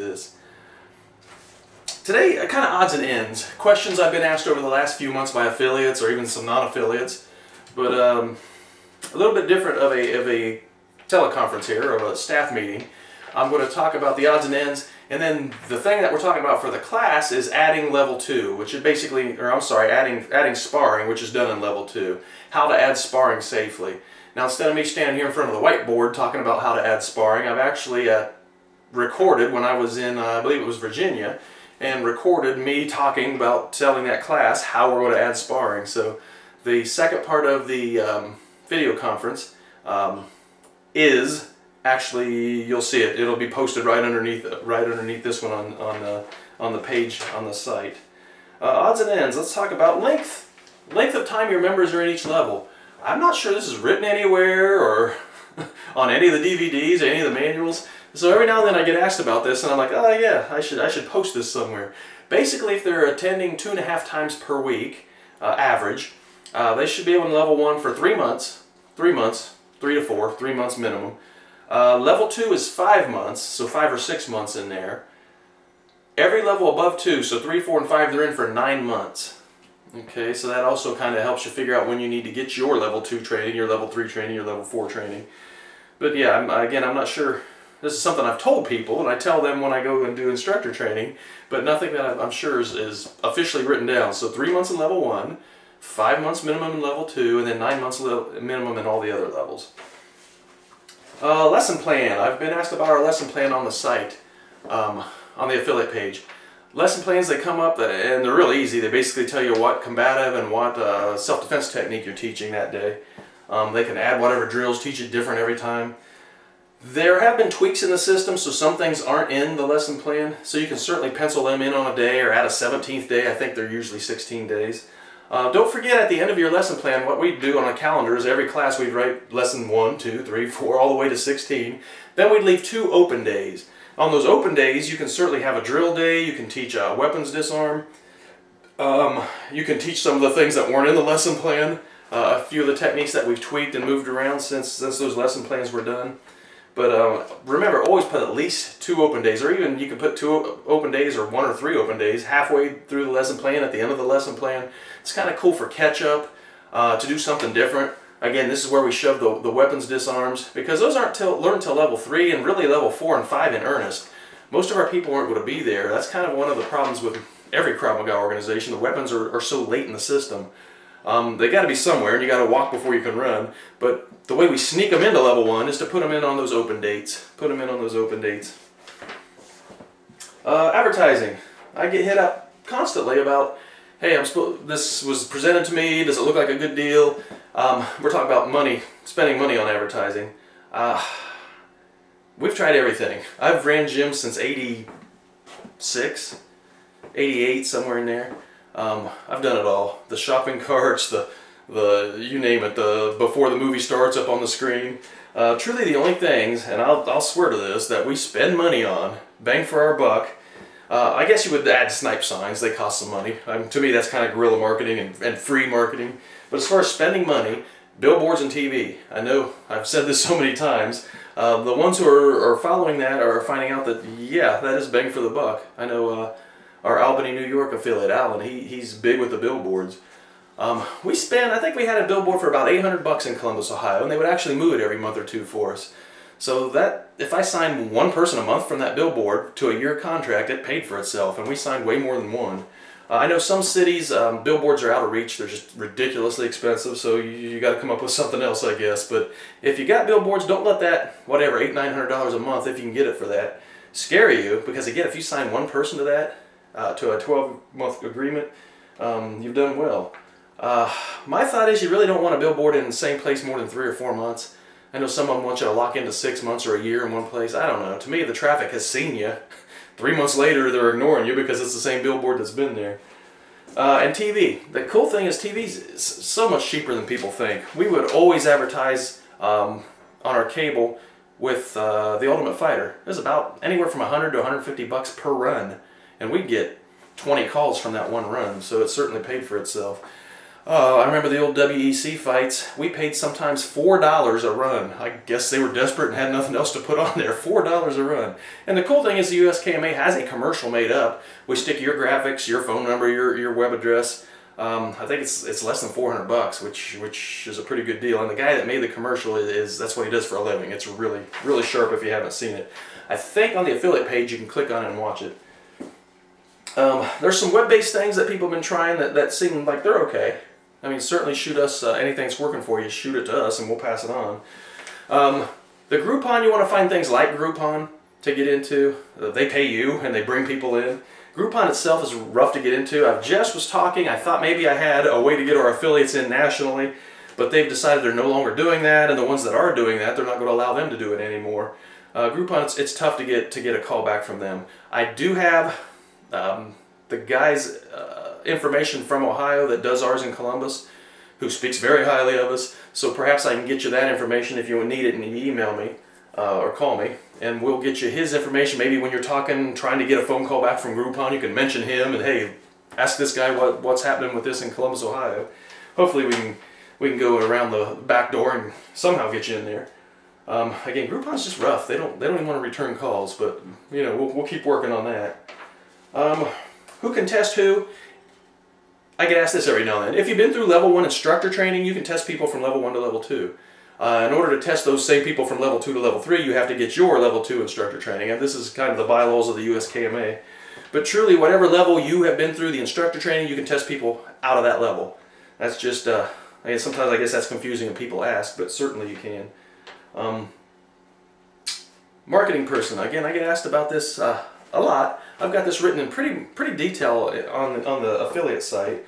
this. Today, kind of odds and ends. Questions I've been asked over the last few months by affiliates or even some non-affiliates, but a little bit different of a teleconference here, of a staff meeting. I'm going to talk about the odds and ends, and then the thing that we're talking about for the class is adding level 2, which is basically, or I'm sorry, adding sparring, which is done in level 2. How to add sparring safely. Now, instead of me standing here in front of the whiteboard talking about how to add sparring, I've actually recorded when I was in, I believe it was Virginia, and recorded me talking about telling that class how we're going to add sparring. So the second part of the video conference is actually, you'll see it. It'll be posted right underneath this one on the page on the site. Odds and ends. Let's talk about length of time your members are in each level. I'm not sure this is written anywhere or on any of the DVDs or any of the manuals. So every now and then I get asked about this, and I'm like, oh yeah, I should post this somewhere. Basically, if they're attending 2.5 times per week, average, they should be able in level 1 for 3 months, 3 to 4, 3 months minimum. Level 2 is 5 months, so 5 or 6 months in there. Every level above 2, so 3, 4, and 5, they're in for 9 months. Okay, so that also kind of helps you figure out when you need to get your level 2 training, your level 3 training, your level 4 training. But yeah, again, I'm not sure. This is something I've told people, and I tell them when I go and do instructor training, but nothing that I'm sure is officially written down. So 3 months in level 1, 5 months minimum in level 2, and then 9 months minimum in all the other levels. Lesson plan. I've been asked about our lesson plan on the site, on the affiliate page. Lesson plans, they come up, and they're real easy. They basically tell you what combative and what self-defense technique you're teaching that day. They can add whatever drills, teach it different every time. There have been tweaks in the system, so some things aren't in the lesson plan, so you can certainly pencil them in on a day or add a 17th day. I think they're usually 16 days. Don't forget, at the end of your lesson plan, what we do on a calendar is every class we'd write lesson 1, 2, 3, 4, all the way to 16. Then we'd leave 2 open days. On those open days, you can certainly have a drill day, you can teach weapons disarm, you can teach some of the things that weren't in the lesson plan, a few of the techniques that we've tweaked and moved around since those lesson plans were done. But remember, always put at least 2 open days, or even you can put 2 open days or 1 or 3 open days halfway through the lesson plan, at the end of the lesson plan. It's kind of cool for catch-up, to do something different. Again, this is where we shove the weapons disarms, because those aren't learned until level 3 and really level 4 and 5 in earnest. Most of our people aren't going to be there. That's kind of one of the problems with every Krav Maga organization. The weapons are so late in the system. They got to be somewhere, and you got to walk before you can run. But the way we sneak them into level 1 is to put them in on those open dates. Advertising. I get hit up constantly about, hey, this was presented to me. Does it look like a good deal? We're talking about money, spending money on advertising. We've tried everything. I've ran gyms since '86, '88, somewhere in there. I've done it all. The shopping carts, the you name it, before the movie starts up on the screen. Truly the only things, and I'll swear to this, that we spend money on, bang for our buck. I guess you would add snipe signs. They cost some money. To me, that's kind of guerrilla marketing and free marketing. But as far as spending money, billboards and TV. I know I've said this so many times. The ones who are following that are finding out that, yeah, that is bang for the buck. I know our Albany, New York affiliate, Alan, he's big with the billboards. We spent, I think we had a billboard for about $800 in Columbus, Ohio, and they would actually move it every month or 2 for us. So that, if I signed 1 person a month from that billboard to a year contract, it paid for itself, and we signed way more than 1. I know some cities, billboards are out of reach. They're just ridiculously expensive, so you got to come up with something else, I guess. But if you got billboards, don't let that, whatever, $800, $900 a month, if you can get it for that, scare you, because again, if you sign 1 person to that, to a 12-month agreement, you've done well. My thought is you really don't want a billboard in the same place more than 3 or 4 months. I know some of them want you to lock into 6 months or a year in one place. I don't know. To me, the traffic has seen you. 3 months later, they're ignoring you because it's the same billboard that's been there. And TV. The cool thing is TV's so much cheaper than people think. We would always advertise on our cable with The Ultimate Fighter. It was about anywhere from $100 to $150 per run. And we'd get 20 calls from that 1 run, so it certainly paid for itself. I remember the old WEC fights. We paid sometimes $4 a run. I guess they were desperate and had nothing else to put on there. $4 a run. And the cool thing is the USKMA has a commercial made up. We stick your graphics, your phone number, your web address. I think it's less than $400, which is a pretty good deal. And the guy that made the commercial that's what he does for a living. It's really, really sharp if you haven't seen it. I think on the affiliate page you can click on it and watch it. There's some web-based things that people have been trying that seem like they're okay. I mean, certainly shoot us anything that's working for you. Shoot it to us, and we'll pass it on. The Groupon, you want to find things like Groupon to get into. They pay you, and they bring people in. Groupon itself is rough to get into. I just was talking. I thought maybe I had a way to get our affiliates in nationally, but they've decided they're no longer doing that, and the ones that are doing that, they're not going to allow them to do it anymore. Groupon, it's tough to get a call back from them. I do have the guy's information from Ohio that does ours in Columbus, who speaks very highly of us, so perhaps I can get you that information if you need it, and you email me or call me, and we'll get you his information. Maybe when you're talking, trying to get a phone call back from Groupon, you can mention him and, hey, ask this guy what's happening with this in Columbus, Ohio. Hopefully we can go around the back door and somehow get you in there. Again, Groupon's just rough. They don't even want to return calls, but you know, we'll keep working on that. Who can test who? I get asked this every now and then. If you've been through level 1 instructor training, you can test people from level 1 to level 2. In order to test those same people from level 2 to level 3, you have to get your level 2 instructor training. And this is kind of the bylaws of the USKMA. But truly, whatever level you have been through the instructor training, you can test people out of that level. That's just, sometimes I guess that's confusing when people ask, but certainly you can. Marketing person. Again, I get asked about this a lot. I've got this written in pretty detail on the affiliate site,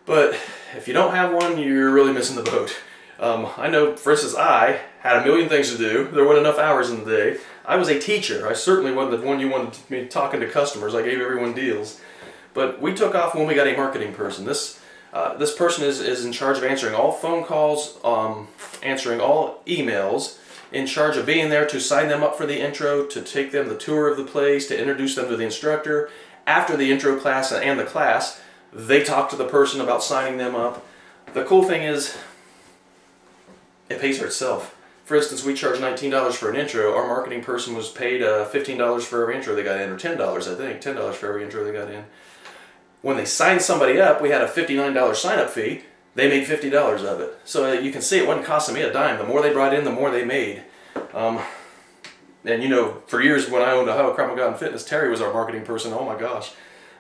but if you don't have one, you're really missing the boat. I know, for instance, I had a million things to do. There weren't enough hours in the day. I was a teacher. I certainly wasn't the one you wanted to be talking to customers. I gave everyone deals. But we took off when we got a marketing person. This person is in charge of answering all phone calls, answering all emails, in charge of being there to sign them up for the intro, to take them the tour of the place, to introduce them to the instructor. After the intro class and the class, they talk to the person about signing them up. The cool thing is, it pays for itself. For instance, we charge $19 for an intro. Our marketing person was paid $15 for every intro they got in, or $10, I think. $10 for every intro they got in. When they signed somebody up, we had a $59 sign-up fee. They made $50 of it. So you can see it wasn't costing me a dime. The more they brought in, the more they made. And you know, for years when I owned Ohio Krav Maga and Fitness, Terry was our marketing person. Oh my gosh.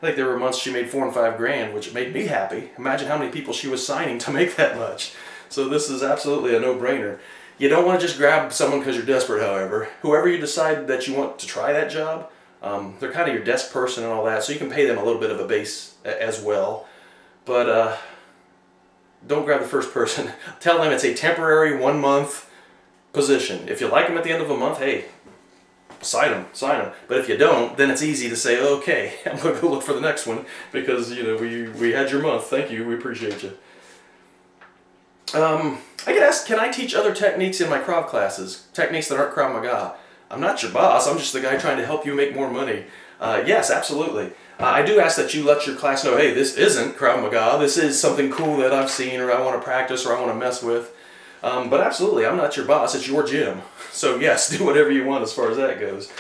I think there were months she made $4 and $5 grand, which made me happy. Imagine how many people she was signing to make that much. So this is absolutely a no-brainer. You don't want to just grab someone because you're desperate, however. Whoever you decide that you want to try that job, they're kind of your desk person and all that, so you can pay them a little bit of a base as well. But don't grab the first person. Tell them it's a temporary 1-month position. If you like them at the end of a month, hey, sign them. But if you don't, then it's easy to say, okay, I'm going to go look for the next one because, you know, we had your month. Thank you. We appreciate you. I get asked, can I teach other techniques in my Krav classes? Techniques that aren't Krav Maga. I'm not your boss. I'm just the guy trying to help you make more money. Yes, absolutely. I do ask that you let your class know, hey, this isn't Krav Maga. This is something cool that I've seen or I want to practice or I want to mess with. But absolutely, I'm not your boss. It's your gym. So yes, do whatever you want as far as that goes.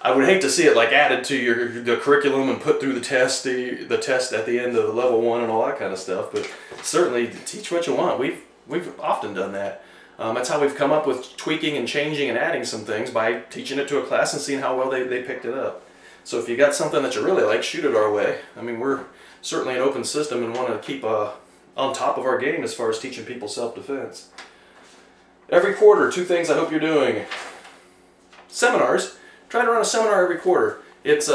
I would hate to see it like added to the curriculum and put through the test at the end of the level 1 and all that kind of stuff. But certainly teach what you want. We've often done that. That's how we've come up with tweaking and changing and adding some things, by teaching it to a class and seeing how well they picked it up. So if you got something that you really like, shoot it our way. I mean, we're certainly an open system and want to keep on top of our game as far as teaching people self-defense. Every quarter, 2 things I hope you're doing. Seminars. Try to run a seminar every quarter. It's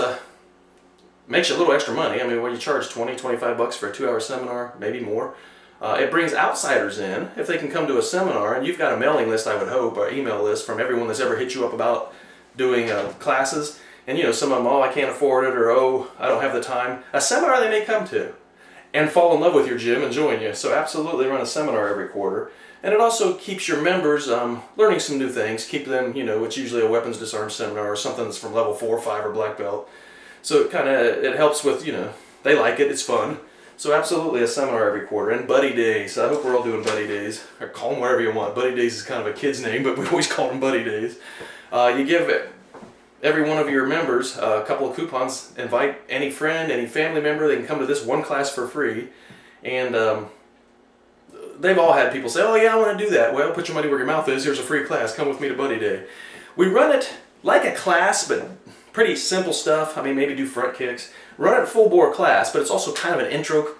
makes you a little extra money. I mean, when you charge $20-25 for a 2-hour seminar, maybe more. It brings outsiders in if they can come to a seminar, and you've got a mailing list, I would hope, or email list from everyone that's ever hit you up about doing classes. And you know, some of them, oh, I can't afford it, or oh, I don't have the time. A seminar they may come to and fall in love with your gym and join you. So absolutely run a seminar every quarter. And it also keeps your members learning some new things. Keep them, you know, it's usually a weapons disarm seminar or something that's from level 4 or 5 or black belt. So it helps with, you know, they like it, it's fun. So absolutely a seminar every quarter, and buddy days. I hope we're all doing buddy days, or call them whatever you want. Buddy days is kind of a kid's name, but we always call them buddy days. You give every one of your members a couple of coupons. Invite any friend, any family member. They can come to this one class for free. And they've all had people say, oh yeah, I want to do that. Well, put your money where your mouth is. Here's a free class. Come with me to buddy day. We run it like a class, but pretty simple stuff. I mean, maybe do front kicks. Run it full bore class, but it's also kind of an intro.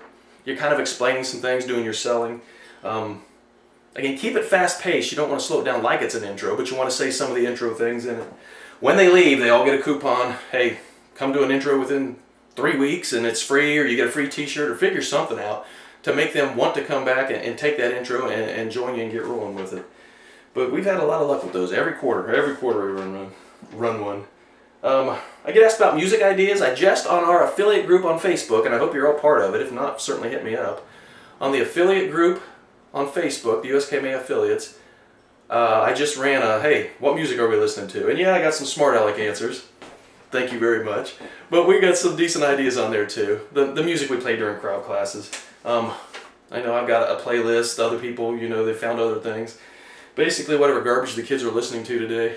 You're kind of explaining some things, doing your selling. Again, keep it fast paced. You don't want to slow it down like it's an intro, but you want to say some of the intro things in it. When they leave, they all get a coupon. Hey, come to an intro within 3 weeks and it's free, or you get a free t-shirt, or figure something out to make them want to come back and take that intro and join you and get rolling with it. But we've had a lot of luck with those every quarter. Every quarter we run one. I get asked about music ideas. I jest on our affiliate group on Facebook, and I hope you're all part of it. If not, certainly hit me up. On the affiliate group on Facebook, the USKMA affiliates, I just ran a, hey, what music are we listening to? And yeah, I got some smart aleck answers. Thank you very much. But we got some decent ideas on there too. The music we play during crowd classes. I know I've got a playlist. Other people, you know, they found other things. Basically, whatever garbage the kids are listening to today.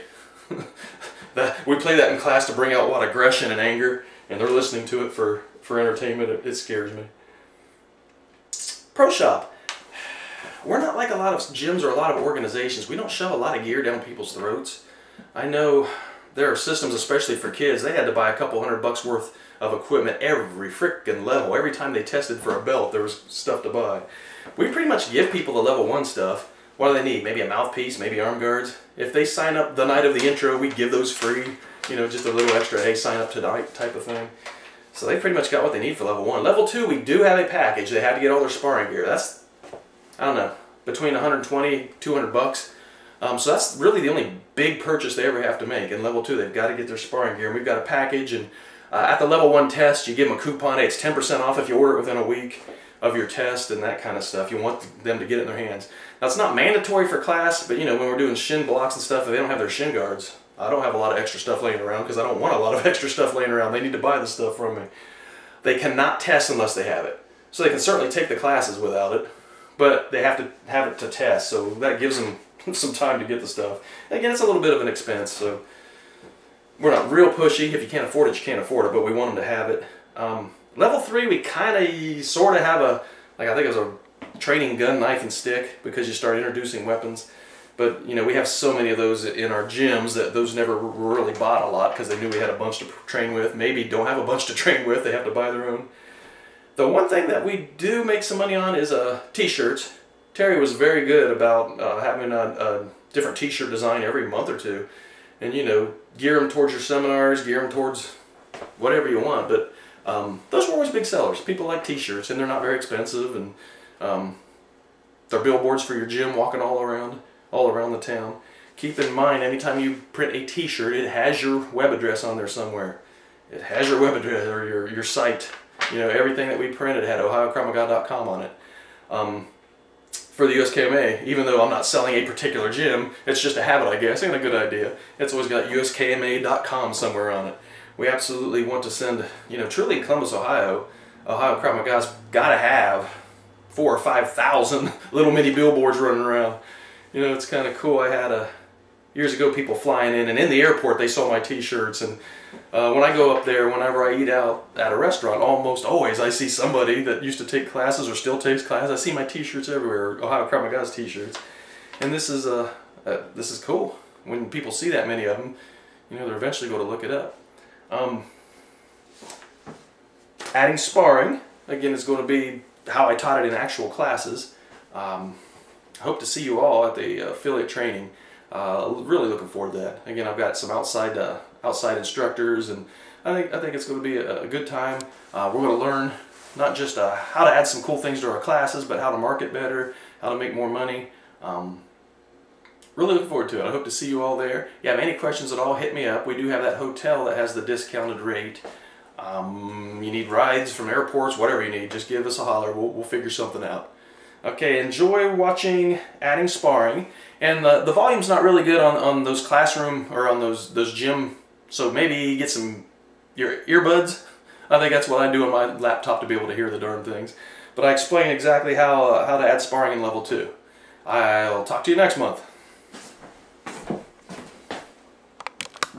We play that in class to bring out what aggression and anger, and they're listening to it for entertainment. It scares me. Pro Shop. We're not like a lot of gyms or a lot of organizations. We don't shove a lot of gear down people's throats. I know there are systems, especially for kids, they had to buy a couple $100 worth of equipment every frickin' level. Every time they tested for a belt, there was stuff to buy. We pretty much give people the level 1 stuff. What do they need? Maybe a mouthpiece, maybe arm guards. If they sign up the night of the intro, we give those free. You know, just a little extra, hey, sign up tonight type of thing. So they pretty much got what they need for level 1. Level 2, we do have a package. They had to get all their sparring gear. That's, I don't know, between 120, 200 bucks. So that's really the only big purchase they ever have to make. In level 2, they've got to get their sparring gear. And we've got a package, and at the level 1 test, you give them a coupon. Hey, it's 10% off if you order it within a week of your test and that kind of stuff. You want them to get it in their hands. Now, it's not mandatory for class, but you know, when we're doing shin blocks and stuff, if they don't have their shin guards, I don't have a lot of extra stuff laying around because I don't want a lot of extra stuff laying around. They need to buy the stuff from me. They cannot test unless they have it. So they can certainly take the classes without it, but they have to have it to test. So that gives them some time to get the stuff. Again, it's a little bit of an expense, so we're not real pushy. If you can't afford it, you can't afford it, but we want them to have it. Level 3, we kind of, sort of have a, like I think it was a training gun, knife, and stick, because you start introducing weapons. But, you know, we have so many of those in our gyms that those never really bought a lot because they knew we had a bunch to train with. Maybe don't have a bunch to train with, they have to buy their own. The one thing that we do make some money on is t-shirts. Terry was very good about having a different t-shirt design every month or two. And, you know, gear them towards your seminars, gear them towards whatever you want. But those were always big sellers. People like t-shirts, and they're not very expensive, and they're billboards for your gym walking all around the town. Keep in mind, anytime you print a t-shirt, it has your web address on there somewhere. It has your web address or your site. You know, everything that we printed had OhioKramaga.com on it. For the USKMA, even though I'm not selling a particular gym, it's just a habit, I guess, and a good idea. It's always got USKMA.com somewhere on it. We absolutely want to send, you know, truly in Columbus, Ohio, Ohio Krav Maga's got to have 4,000 or 5,000 little mini billboards running around. You know, it's kind of cool. I had years ago people flying in, and in the airport they saw my t-shirts, and when I go up there, whenever I eat out at a restaurant, almost always I see somebody that used to take classes or still takes classes. I see my t-shirts everywhere, Ohio Krav Maga's t-shirts, and this is cool. When people see that many of them, you know, they're eventually going to look it up. Adding sparring, again, is going to be how I taught it in actual classes. I hope to see you all at the affiliate training. Really looking forward to that. Again, I've got some outside instructors, and I think it's going to be a good time. We're going to learn not just how to add some cool things to our classes, but how to market better, how to make more money. Really looking forward to it. I hope to see you all there. If you have any questions at all, hit me up. We do have that hotel that has the discounted rate. You need rides from airports, whatever you need, just give us a holler. We'll figure something out. Okay, enjoy watching Adding Sparring. And the volume's not really good on those classroom or on those gym, so maybe get some your earbuds. I think that's what I do on my laptop to be able to hear the darn things. But I explain exactly how to add sparring in level 2. I'll talk to you next month.